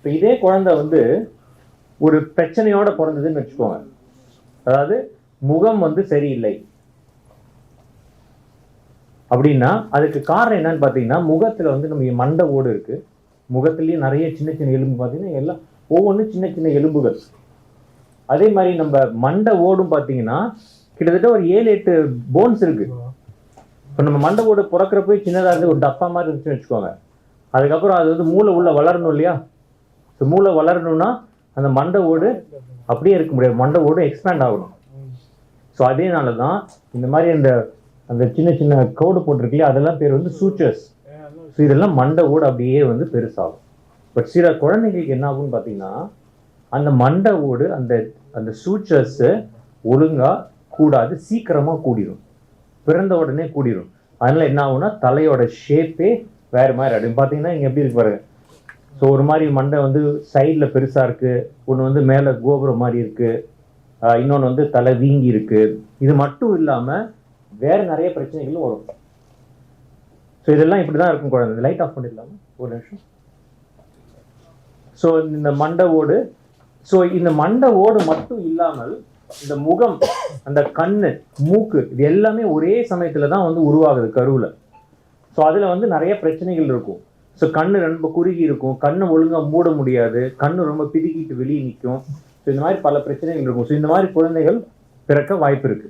இப்போ இதே குழந்தை வந்து ஒரு பிரச்சனையோட பிறந்ததுன்னு வச்சுக்கோங்க. அதாவது முகம் வந்து சரியில்லை அப்படின்னா அதுக்கு காரணம் என்னன்னு பார்த்தீங்கன்னா, முகத்துல வந்து நம்ம மண்டை ஓடு இருக்கு. முகத்திலேயே நிறைய சின்ன சின்ன எலும்பு பார்த்தீங்கன்னா எல்லாம் ஒவ்வொன்றும் சின்ன சின்ன எலும்புகள். அதே மாதிரி நம்ம மண்டை ஓடும் பார்த்தீங்கன்னா கிட்டத்தட்ட ஒரு 7-8 போன்ஸ் இருக்கு. இப்போ நம்ம மண்டை ஓடு பிறக்கிறப்ப சின்னதாக இருந்து ஒரு டப்பா மாதிரி இருந்துச்சுன்னு வச்சுக்கோங்க. அதுக்கப்புறம் அது வந்து மூளை உள்ள வளரணும் இல்லையா? ஸோ மூளை வளரணும்னா அந்த மண்டை ஓடு அப்படியே இருக்க முடியாது, மண்டை ஓடு எக்ஸ்பேண்ட் ஆகணும். ஸோ அதேனால தான் இந்த மாதிரி அந்த சின்ன சின்ன கோடு போட்டிருக்கலையா, அதெல்லாம் பேர் வந்து சூச்சர்ஸ். ஸோ இதெல்லாம் மண்டை ஓடு அப்படியே வந்து பெருசாகும். பட் சில குழந்தைங்களுக்கு என்ன ஆகும்னு பார்த்தீங்கன்னா, அந்த மண்டை ஓடு அந்த சூச்சர்ஸ் ஒழுங்கா கூடாது, சீக்கிரமாக கூடிடும், பிறந்த உடனே கூடிடும். அதனால என்ன ஆகும்னா தலையோட ஷேப்பே வேறு மாதிரி ஆகிடும். பார்த்தீங்கன்னா இங்கே எப்படி இருக்கு பாருங்க. ஸோ ஒரு மாதிரி மண்டை வந்து சைடில் பெருசாக இருக்குது, ஒன்று வந்து மேலே கோபுரம் மாதிரி இருக்குது, இன்னொன்று வந்து தலை வீங்கி இருக்குது. இது மட்டும் இல்லாமல் வேறு நிறைய பிரச்சனைகளும் வரும். ஸோ இதெல்லாம் இப்படி தான் இருக்கும் குழந்தை. லைட் ஆஃப் பண்ணிடலாமா ஒரு நிமிஷம்? ஸோ இந்த மண்டை ஓடு, ஸோ இந்த மண்டை ஓடு மட்டும் இல்லாமல் இந்த முகம், அந்த கண்ணு, மூக்கு, இது எல்லாமே ஒரே சமயத்தில் தான் வந்து உருவாகுது கருவில். ஸோ அதில் வந்து நிறைய பிரச்சனைகள் இருக்கும். ஸோ கண்ணு ரொம்ப குறுகி இருக்கும், கண்ணை ஒழுங்காக மூட முடியாது, கண்ணு ரொம்ப பிதுக்கிட்டு வெளியே நிற்கும். ஸோ இந்த மாதிரி பல பிரச்சனைகள் இருக்கும். ஸோ இந்த மாதிரி குழந்தைகள் பிறக்க வாய்ப்பு இருக்குது.